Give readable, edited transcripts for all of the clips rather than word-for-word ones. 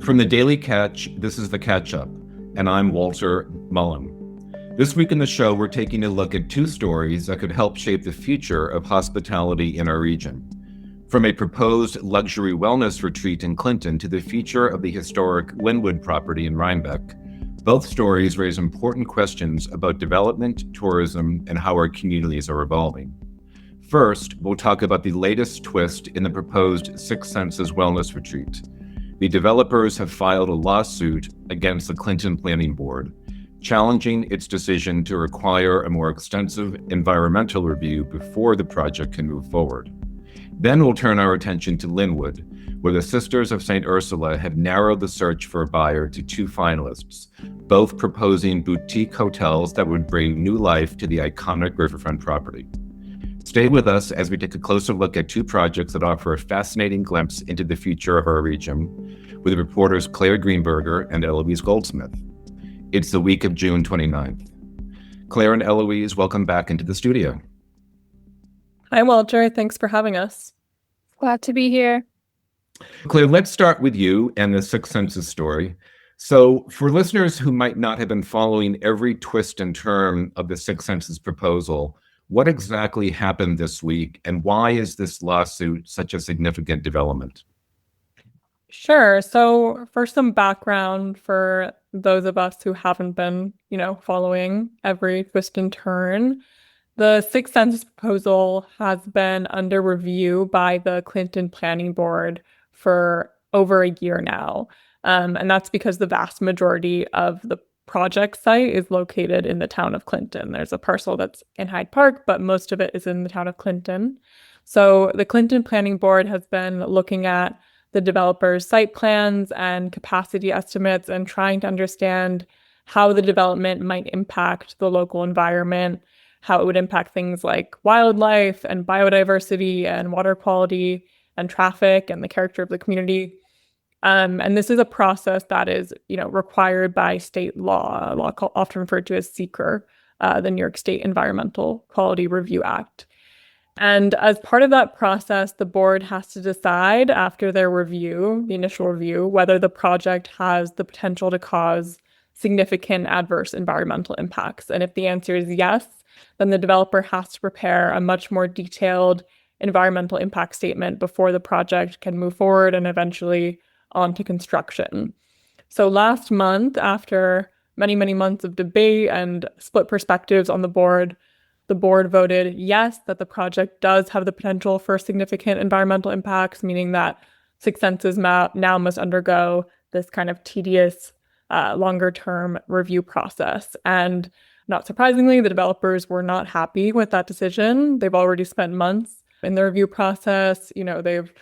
From the Daily Catch, this is The Catch Up, and I'm Walter Mullen. This week in the show, we're taking a look at two stories that could help shape the future of hospitality in our region. From a proposed luxury wellness retreat in Clinton to the future of the historic Linwood property in Rhinebeck, both stories raise important questions about development, tourism, and how our communities are evolving. First, we'll talk about the latest twist in the proposed Six Senses Wellness Retreat. The developers have filed a lawsuit against the Clinton Planning Board, challenging its decision to require a more extensive environmental review before the project can move forward. Then we'll turn our attention to Linwood, where the Sisters of St. Ursula have narrowed the search for a buyer to two finalists, both proposing boutique hotels that would bring new life to the iconic riverfront property. Stay with us as we take a closer look at two projects that offer a fascinating glimpse into the future of our region, with reporters Claire Greenberger and Eloise Goldsmith. It's the week of June 29th. Claire and Eloise, welcome back into the studio. Hi, Walter. Thanks for having us. Glad to be here. Claire, let's start with you and the Six Senses story. So for listeners who might not have been following every twist and turn of the Six Senses proposal, what exactly happened this week, and why is this lawsuit such a significant development? Sure. So for some background for those of us who haven't been, following every twist and turn, the Six Senses proposal has been under review by the Clinton Planning Board for over a year now. And that's because the vast majority of the project site is located in the town of Clinton. There's a parcel that's in Hyde Park, but most of it is in the town of Clinton. So the Clinton Planning Board has been looking at the developer's site plans and capacity estimates and trying to understand how the development might impact the local environment, how it would impact things like wildlife and biodiversity and water quality and traffic and the character of the community. And this is a process that is, required by state law often referred to as SEQR, the New York State Environmental Quality Review Act. And as part of that process, the board has to decide after their review, the initial review, whether the project has the potential to cause significant adverse environmental impacts. And if the answer is yes, then the developer has to prepare a much more detailed environmental impact statement before the project can move forward and eventually on to construction. So last month, after many, many months of debate and split perspectives on the board voted yes, that the project does have the potential for significant environmental impacts, meaning that Six Senses now must undergo this kind of tedious, longer-term review process. And not surprisingly, the developers were not happy with that decision. They've already spent months in the review process. They've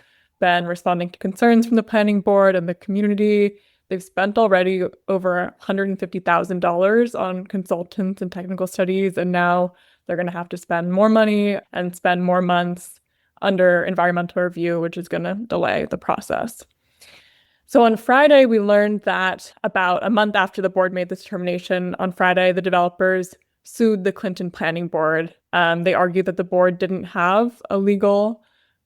been responding to concerns from the planning board and the community. They've spent already over $150,000 on consultants and technical studies, and now they're going to have to spend more money and spend more months under environmental review, which is going to delay the process. So on Friday, we learned that about a month after the board made this determination, on Friday, the developers sued the Clinton Planning Board. They argued that the board didn't have a legal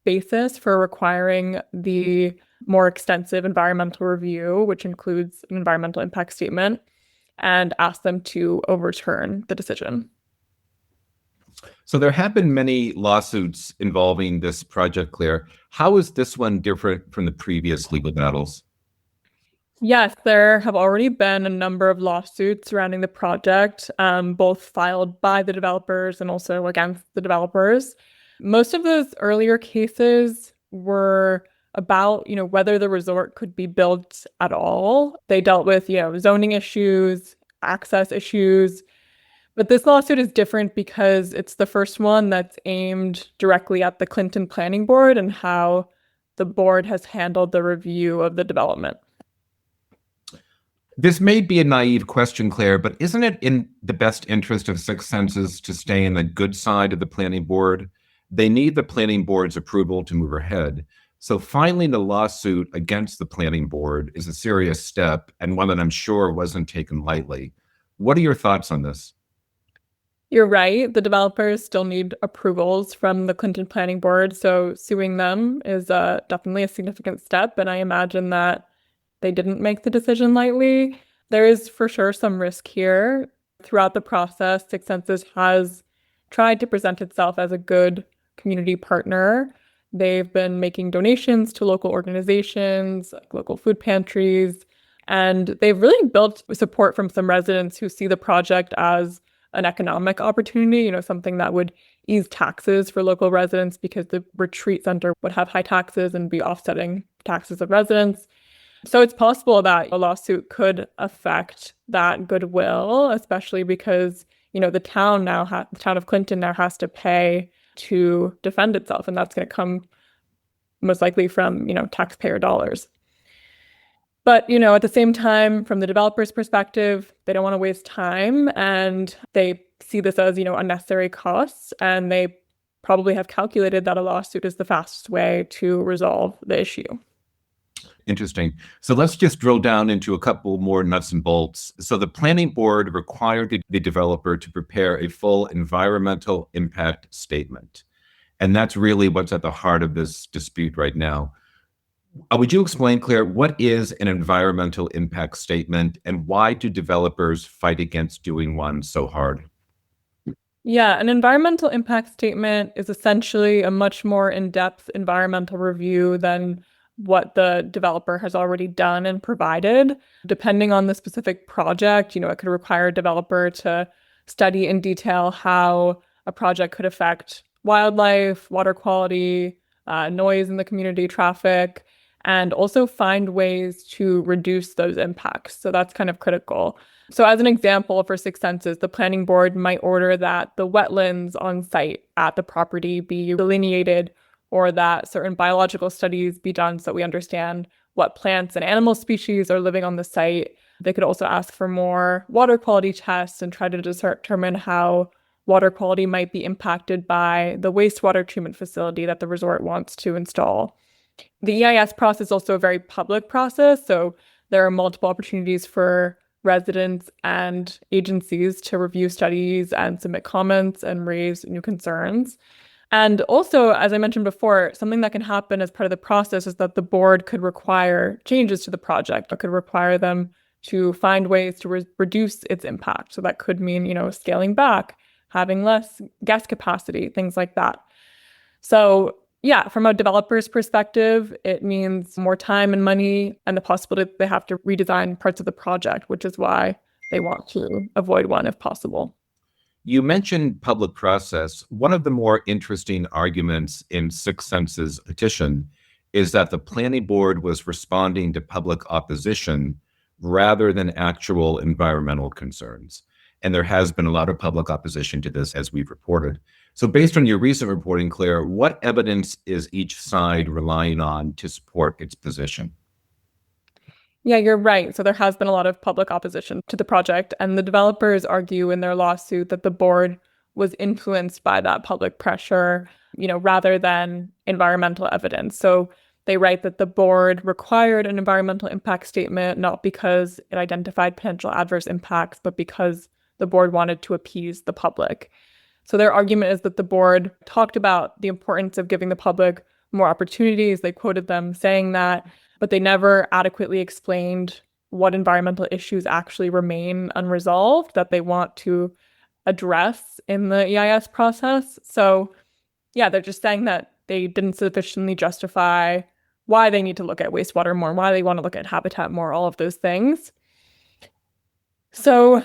basis for requiring the more extensive environmental review, which includes an environmental impact statement, and asked them to overturn the decision. So there have been many lawsuits involving this project, Claire. How is this one different from the previous legal battles? Yes, there have already been a number of lawsuits surrounding the project, both filed by the developers and also against the developers. Most of those earlier cases were about, whether the resort could be built at all. They dealt with, zoning issues, access issues. But this lawsuit is different because it's the first one that's aimed directly at the Clinton Planning Board and how the board has handled the review of the development. This may be a naive question, Claire, but isn't it in the best interest of Six Senses to stay in the good side of the planning board? They need the planning board's approval to move ahead. So filing the lawsuit against the planning board is a serious step and one that I'm sure wasn't taken lightly. What are your thoughts on this? You're right. The developers still need approvals from the Clinton Planning Board, so suing them is definitely a significant step. And I imagine that they didn't make the decision lightly. There is for sure some risk here. Throughout the process, Sixth Senses has tried to present itself as a good community partner. They've been making donations to local organizations, like local food pantries, and they've really built support from some residents who see the project as an economic opportunity, something that would ease taxes for local residents because the retreat center would have high taxes and be offsetting taxes of residents. So it's possible that a lawsuit could affect that goodwill, especially because, the town of Clinton now has to pay to defend itself, and that's going to come most likely from, taxpayer dollars. But, at the same time, from the developer's perspective, they don't want to waste time, and they see this as, unnecessary costs, and they probably have calculated that a lawsuit is the fastest way to resolve the issue. Interesting. So let's just drill down into a couple more nuts and bolts. So the planning board required the developer to prepare a full environmental impact statement. And that's really what's at the heart of this dispute right now. Would you explain, Claire, what is an environmental impact statement and why do developers fight against doing one so hard? Yeah, an environmental impact statement is essentially a much more in-depth environmental review than what the developer has already done and provided. Depending on the specific project, it could require a developer to study in detail how a project could affect wildlife, water quality, noise in the community, traffic, and also find ways to reduce those impacts. So that's kind of critical. So as an example, for Sixth Senses, the planning board might order that the wetlands on site at the property be delineated, or that certain biological studies be done so we understand what plants and animal species are living on the site. They could also ask for more water quality tests and try to determine how water quality might be impacted by the wastewater treatment facility that the resort wants to install. The EIS process is also a very public process, so there are multiple opportunities for residents and agencies to review studies and submit comments and raise new concerns. And also, as I mentioned before, something that can happen as part of the process is that the board could require changes to the project. It could require them to find ways to reduce its impact. So that could mean, scaling back, having less guest capacity, things like that. So yeah, from a developer's perspective, it means more time and money and the possibility that they have to redesign parts of the project, which is why they want to avoid one if possible. You mentioned public process. One of the more interesting arguments in Sixth Senses' petition is that the planning board was responding to public opposition rather than actual environmental concerns. And there has been a lot of public opposition to this, as we've reported. So based on your recent reporting, Claire, what evidence is each side relying on to support its position? Yeah, you're right. So there has been a lot of public opposition to the project, and the developers argue in their lawsuit that the board was influenced by that public pressure, rather than environmental evidence. So they write that the board required an environmental impact statement, not because it identified potential adverse impacts, but because the board wanted to appease the public. So their argument is that the board talked about the importance of giving the public more opportunities. They quoted them saying that, but they never adequately explained what environmental issues actually remain unresolved that they want to address in the EIS process. So yeah, they're just saying that they didn't sufficiently justify why they need to look at wastewater more, why they want to look at habitat more, all of those things. So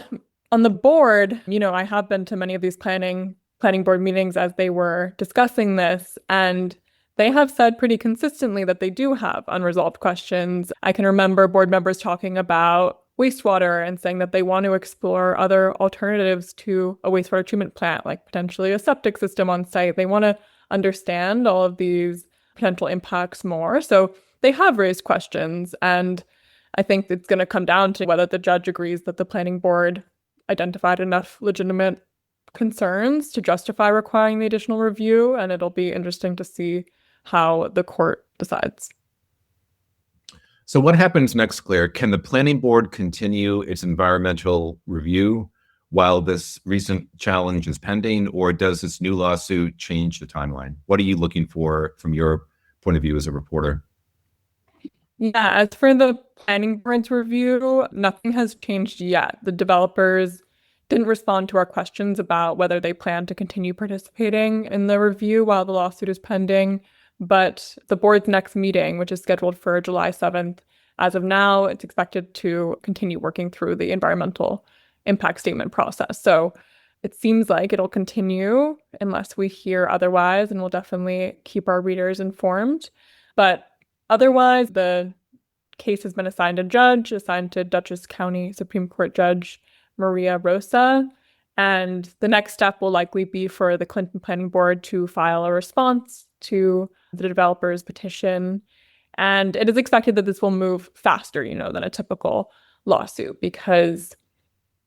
on the board, I have been to many of these planning board meetings as they were discussing this, and they have said pretty consistently that they do have unresolved questions. I can remember board members talking about wastewater and saying that they want to explore other alternatives to a wastewater treatment plant, like potentially a septic system on site. They want to understand all of these potential impacts more. So they have raised questions, and I think it's going to come down to whether the judge agrees that the planning board identified enough legitimate concerns to justify requiring the additional review, and it'll be interesting to see how the court decides. So what happens next, Claire? Can the planning board continue its environmental review while this recent challenge is pending, or does this new lawsuit change the timeline? What are you looking for from your point of view as a reporter? Yeah, as for the planning board's review, nothing has changed yet. The developers didn't respond to our questions about whether they plan to continue participating in the review while the lawsuit is pending. But the board's next meeting, which is scheduled for July 7th, as of now, it's expected to continue working through the environmental impact statement process. So it seems like it'll continue unless we hear otherwise, and we'll definitely keep our readers informed. But otherwise, the case has been assigned to Dutchess County Supreme Court Judge Maria Rosa. And the next step will likely be for the Clinton Planning Board to file a response to the developer's petition. And it is expected that this will move faster, than a typical lawsuit, because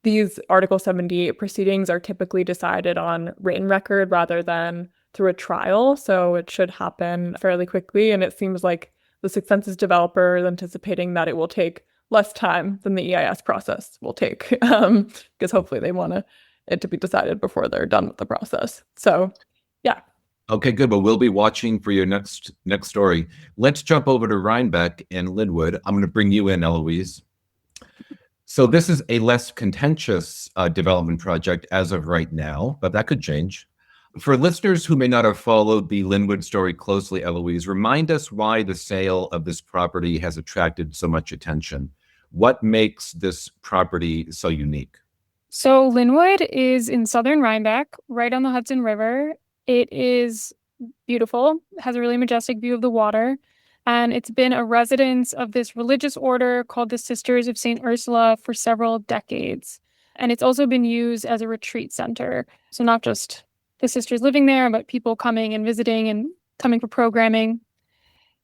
these Article 78 proceedings are typically decided on written record rather than through a trial. So it should happen fairly quickly. And it seems like the Sixth Senses developer is anticipating that it will take less time than the EIS process will take, because hopefully they want it to be decided before they're done with the process. So, yeah. Okay, good. Well, we'll be watching for your next story. Let's jump over to Rhinebeck and Linwood. I'm going to bring you in, Eloise. So this is a less contentious development project as of right now, but that could change. For listeners who may not have followed the Linwood story closely, Eloise, remind us why the sale of this property has attracted so much attention. What makes this property so unique? So Linwood is in southern Rhinebeck, right on the Hudson River. It is beautiful, has a really majestic view of the water, and it's been a residence of this religious order called the Sisters of St. Ursula for several decades. And it's also been used as a retreat center. So not just the sisters living there, but people coming and visiting and coming for programming.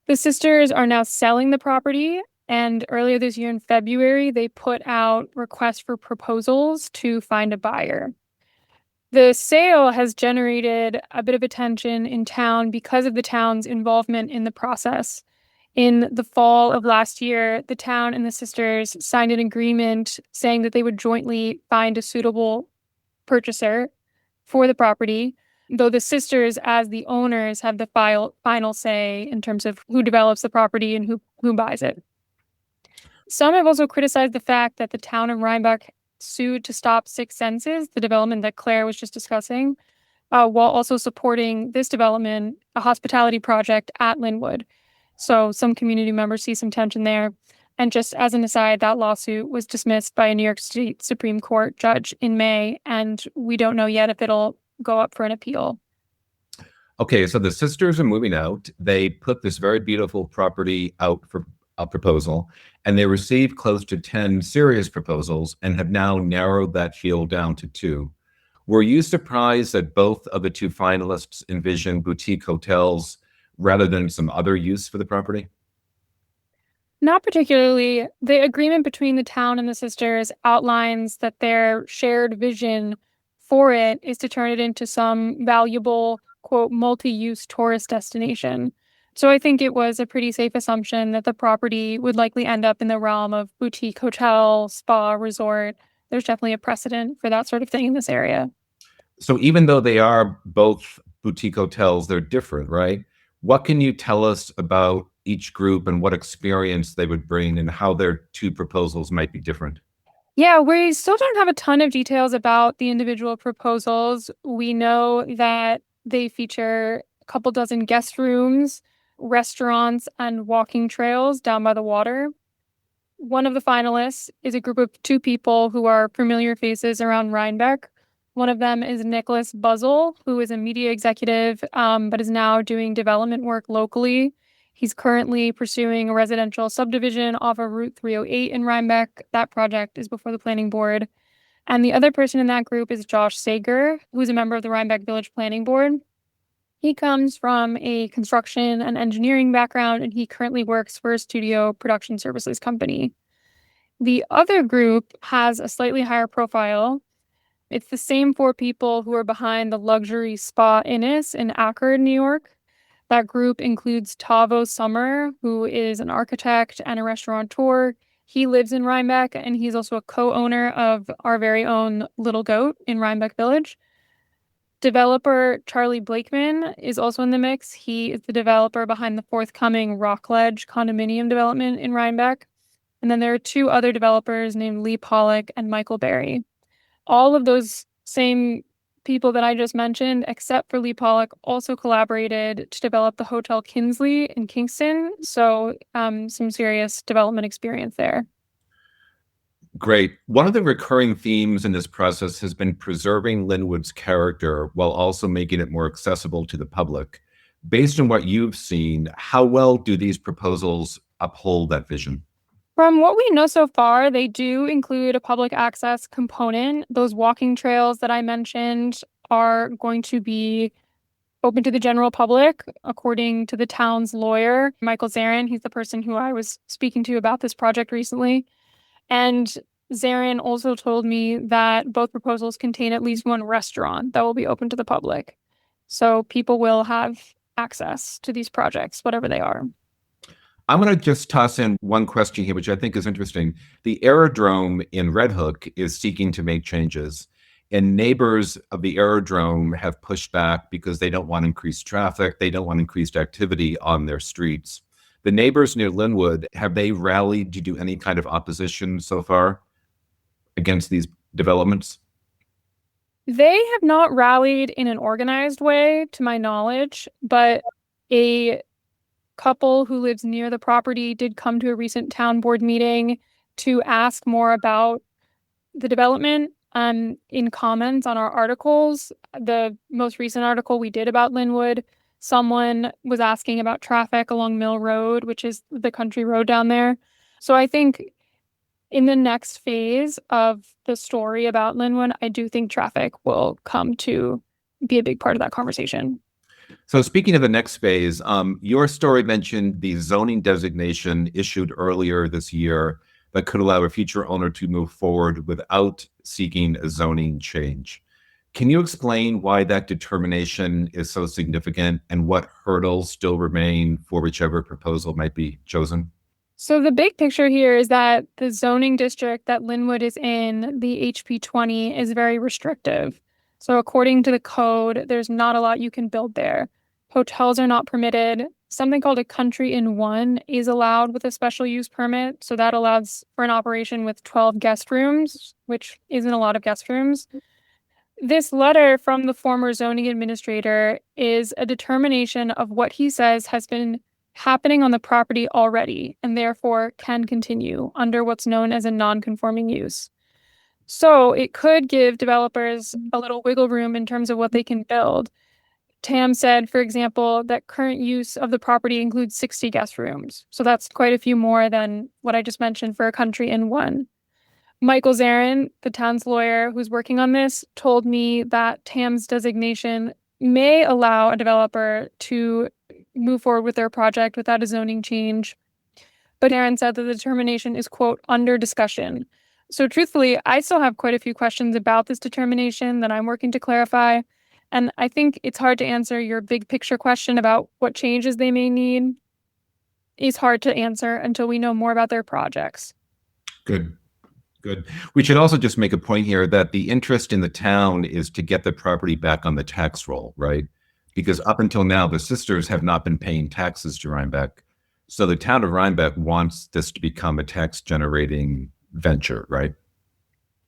The sisters are now selling the property, and earlier this year in February, they put out requests for proposals to find a buyer. The sale has generated a bit of attention in town because of the town's involvement in the process. In the fall of last year, the town and the sisters signed an agreement saying that they would jointly find a suitable purchaser for the property, though the sisters, as the owners, have the final say in terms of who develops the property and who buys it. Some have also criticized the fact that the town of Rhinebeck sued to stop Six Senses, the development that Claire was just discussing, while also supporting this development, a hospitality project at Linwood. So some community members see some tension there. And just as an aside, that lawsuit was dismissed by a New York State Supreme Court judge in May, and we don't know yet if it'll go up for an appeal. Okay, so the sisters are moving out. They put this very beautiful property out for a proposal, and they received close to 10 serious proposals and have now narrowed that field down to 2. Were you surprised that both of the 2 finalists envision boutique hotels rather than some other use for the property? Not particularly. The agreement between the town and the sisters outlines that their shared vision for it is to turn it into some valuable, quote, multi-use tourist destination. So I think it was a pretty safe assumption that the property would likely end up in the realm of boutique hotel, spa, resort. There's definitely a precedent for that sort of thing in this area. So even though they are both boutique hotels, they're different, right? What can you tell us about each group and what experience they would bring and how their 2 proposals might be different? Yeah, we still don't have a ton of details about the individual proposals. We know that they feature a couple dozen guest rooms, restaurants, and walking trails down by the water. One of the finalists is a group of 2 people who are familiar faces around Rhinebeck. One of them is Nicholas Buzzell, who is a media executive, but is now doing development work locally. He's currently pursuing a residential subdivision off of Route 308 in Rhinebeck. That project is before the planning board. And the other person in that group is Josh Sager, who's a member of the Rhinebeck Village Planning Board. He comes from a construction and engineering background, and he currently works for a studio production services company. The other group has a slightly higher profile. It's the same 4 people who are behind the luxury spa Inness in Accord, New York. That group includes Tavo Summer, who is an architect and a restaurateur. He lives in Rhinebeck, and he's also a co-owner of our very own Little Goat in Rhinebeck Village. Developer Charlie Blakeman is also in the mix. He is the developer behind the forthcoming Rockledge condominium development in Rhinebeck. And then there are two other developers named Lee Pollock and Michael Berry. All of those same people that I just mentioned, except for Lee Pollock, also collaborated to develop the Hotel Kinsley in Kingston. So some serious development experience there. Great. One of the recurring themes in this process has been preserving Linwood's character while also making it more accessible to the public. Based on what you've seen, how well do these proposals uphold that vision? From what we know so far, they do include a public access component. Those walking trails that I mentioned are going to be open to the general public, according to the town's lawyer, Michael Zarin. He's the person who I was speaking to about this project recently. And Zarin also told me that both proposals contain at least one restaurant that will be open to the public. So people will have access to these projects, whatever they are. I'm going to just toss in one question here, which I think is interesting. The aerodrome in Red Hook is seeking to make changes, and neighbors of the aerodrome have pushed back because they don't want increased traffic. They don't want increased activity on their streets. The neighbors near Linwood, have they rallied to do any kind of opposition so far against these developments? They have not rallied in an organized way, to my knowledge, but a couple who lives near the property did come to a recent town board meeting to ask more about the development. In comments on our articles, the most recent article we did about Linwood, someone was asking about traffic along Mill Road, which is the country road down there. So I think in the next phase of the story about Linwood, I do think traffic will come to be a big part of that conversation. So speaking of the next phase, your story mentioned the zoning designation issued earlier this year that could allow a future owner to move forward without seeking a zoning change. Can you explain why that determination is so significant and what hurdles still remain for whichever proposal might be chosen? So the big picture here is that the zoning district that Linwood is in, the HP 20, is very restrictive. So according to the code, there's not a lot you can build there. Hotels are not permitted. Something called a country inn 1 is allowed with a special use permit. So that allows for an operation with 12 guest rooms, which isn't a lot of guest rooms. This letter from the former zoning administrator is a determination of what he says has been happening on the property already and therefore can continue under what's known as a non-conforming use. So it could give developers a little wiggle room in terms of what they can build. Tam said, for example, that current use of the property includes 60 guest rooms. So that's quite a few more than what I just mentioned for a country inn 1. Michael Zarin, the town's lawyer who's working on this, told me that Tam's designation may allow a developer to move forward with their project without a zoning change. But Zarin said that the determination is, quote, under discussion. So truthfully, I still have quite a few questions about this determination that I'm working to clarify. And I think it's hard to answer your big picture question about what changes they may need. It's hard to answer until we know more about their projects. Good. We should also just make a point here that the interest in the town is to get the property back on the tax roll, right? Because up until now, the sisters have not been paying taxes to Rhinebeck. So the town of Rhinebeck wants this to become a tax generating venture, right?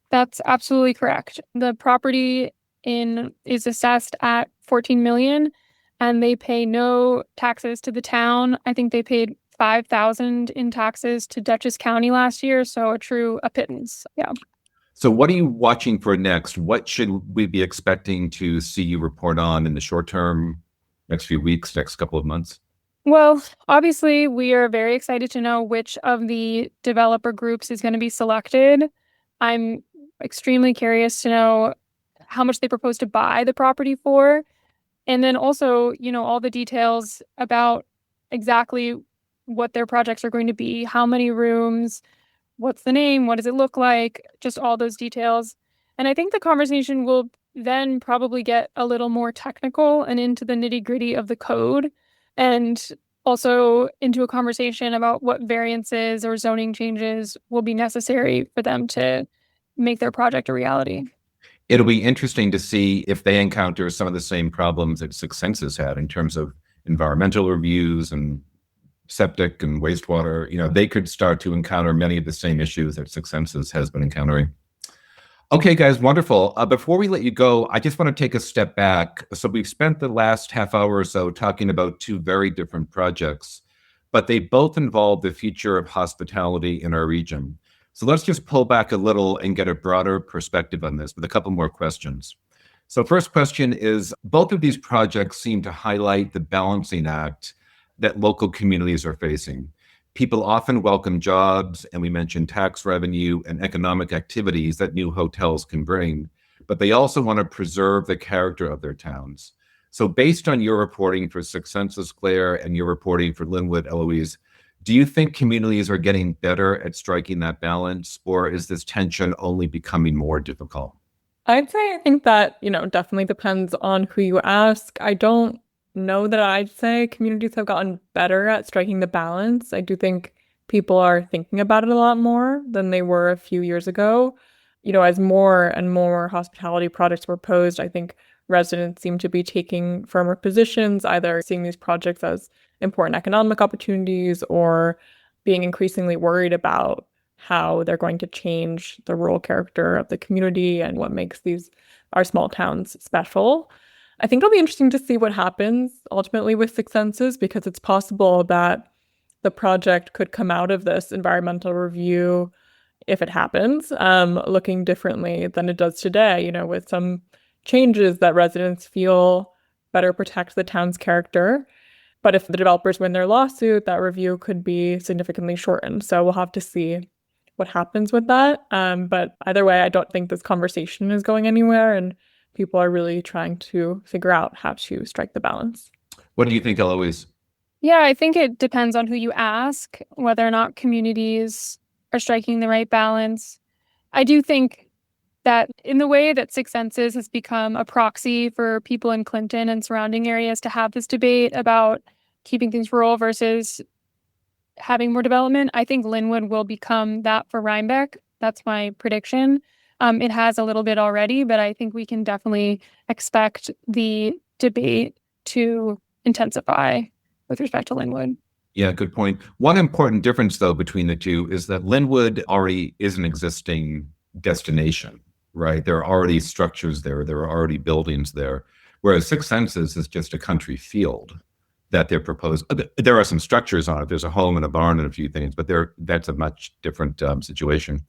That's absolutely correct. The property is assessed at $14 million, and they pay no taxes to the town. I think they paid $5,000 in taxes to Dutchess County last year, so a pittance. Yeah. So what are you watching for next? What should we be expecting to see you report on in the short term, next few weeks, next couple of months? Well, obviously, we are very excited to know which of the developer groups is going to be selected. I'm extremely curious to know how much they propose to buy the property for. And then also, all the details about exactly what their projects are going to be, how many rooms, what's the name, what does it look like, just all those details. And I think the conversation will then probably get a little more technical and into the nitty-gritty of the code, and also into a conversation about what variances or zoning changes will be necessary for them to make their project a reality. It'll be interesting to see if they encounter some of the same problems that Six Senses had in terms of environmental reviews and septic and wastewater. They could start to encounter many of the same issues that Six Senses has been encountering. Okay, guys, wonderful. Before we let you go, I just want to take a step back. So we've spent the last half hour or so talking about two very different projects, but they both involve the future of hospitality in our region. So let's just pull back a little and get a broader perspective on this with a couple more questions. So first question is, both of these projects seem to highlight the balancing act that local communities are facing. People often welcome jobs, and we mentioned tax revenue and economic activities that new hotels can bring, but they also want to preserve the character of their towns. So based on your reporting for Six Senses, Claire, and your reporting for Linwood, Eloise, do you think communities are getting better at striking that balance, or is this tension only becoming more difficult? I'd say I think that, definitely depends on who you ask. I don't know that I'd say communities have gotten better at striking the balance. I do think people are thinking about it a lot more than they were a few years ago. As more and more hospitality projects were posed, I think residents seem to be taking firmer positions, either seeing these projects as important economic opportunities or being increasingly worried about how they're going to change the rural character of the community and what makes our small towns special. I think it'll be interesting to see what happens ultimately with Six Senses, because it's possible that the project could come out of this environmental review, if it happens, looking differently than it does today, with some changes that residents feel better protect the town's character. But if the developers win their lawsuit, that review could be significantly shortened. So we'll have to see what happens with that. But either way, I don't think this conversation is going anywhere, and people are really trying to figure out how to strike the balance. What do you think, Eloise? Yeah, I think it depends on who you ask, whether or not communities are striking the right balance. I do think that in the way that Six Senses has become a proxy for people in Clinton and surrounding areas to have this debate about keeping things rural versus having more development, I think Linwood will become that for Rhinebeck. That's my prediction. It has a little bit already, but I think we can definitely expect the debate to intensify with respect to Linwood. Yeah, good point. One important difference, though, between the two is that Linwood already is an existing destination, right? There are already structures there. There are already buildings there, whereas Six Senses is just a country field that they're proposed. There are some structures on it. There's a home and a barn and a few things, but that's a much different situation.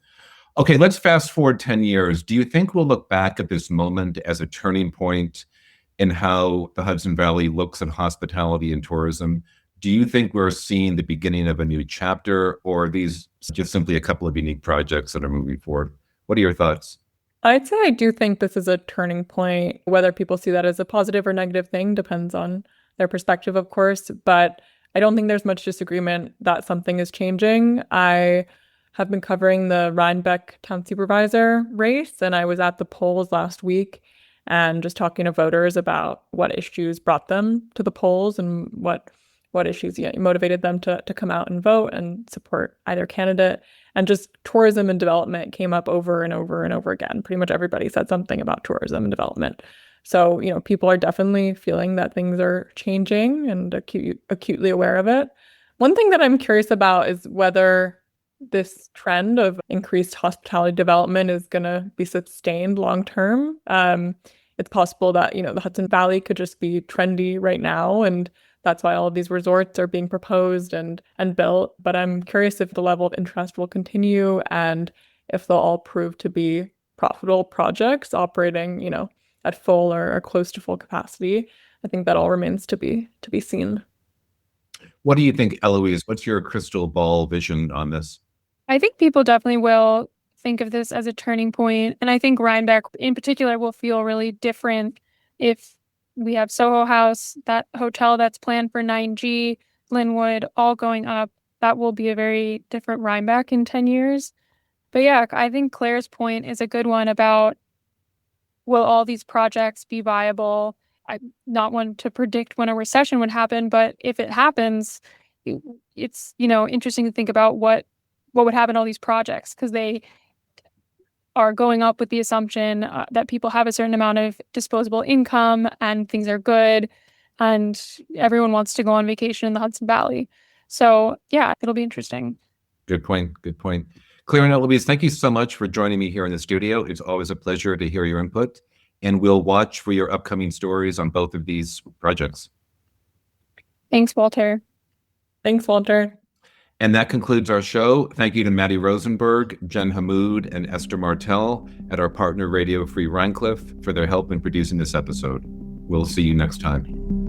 Okay, let's fast forward 10 years. Do you think we'll look back at this moment as a turning point in how the Hudson Valley looks at hospitality and tourism? Do you think we're seeing the beginning of a new chapter, or are these just simply a couple of unique projects that are moving forward? What are your thoughts? I'd say I do think this is a turning point. Whether people see that as a positive or negative thing depends on their perspective, of course, but I don't think there's much disagreement that something is changing. I have been covering the Rhinebeck town supervisor race, and I was at the polls last week and just talking to voters about what issues brought them to the polls and what issues motivated them to come out and vote and support either candidate. And just tourism and development came up over and over and over again. Pretty much everybody said something about tourism and development. So, people are definitely feeling that things are changing and acutely aware of it. One thing that I'm curious about is whether this trend of increased hospitality development is going to be sustained long term. It's possible that, the Hudson Valley could just be trendy right now, and that's why all of these resorts are being proposed and built. But I'm curious if the level of interest will continue and if they'll all prove to be profitable projects operating, at full or close to full capacity. I think that all remains to be seen. What do you think, Eloise? What's your crystal ball vision on this? I think people definitely will think of this as a turning point. And I think Rhinebeck in particular will feel really different if we have Soho House, that hotel that's planned for 9G, Linwood, all going up. That will be a very different Rhinebeck in 10 years. But yeah, I think Claire's point is a good one about, will all these projects be viable? I'm not one to predict when a recession would happen, but if it happens, it's, interesting to think about what would happen to all these projects, because are going up with the assumption that people have a certain amount of disposable income and things are good, and everyone wants to go on vacation in the Hudson Valley. So yeah, it'll be interesting. Good point. Good point. Claire and Eloise, thank you so much for joining me here in the studio. It's always a pleasure to hear your input, and we'll watch for your upcoming stories on both of these projects. Thanks, Walter. Thanks, Walter. And that concludes our show. Thank you to Maddie Rosenberg, Jen Hammoud, and Esther Martell at our partner Radio Free Rhinecliff for their help in producing this episode. We'll see you next time.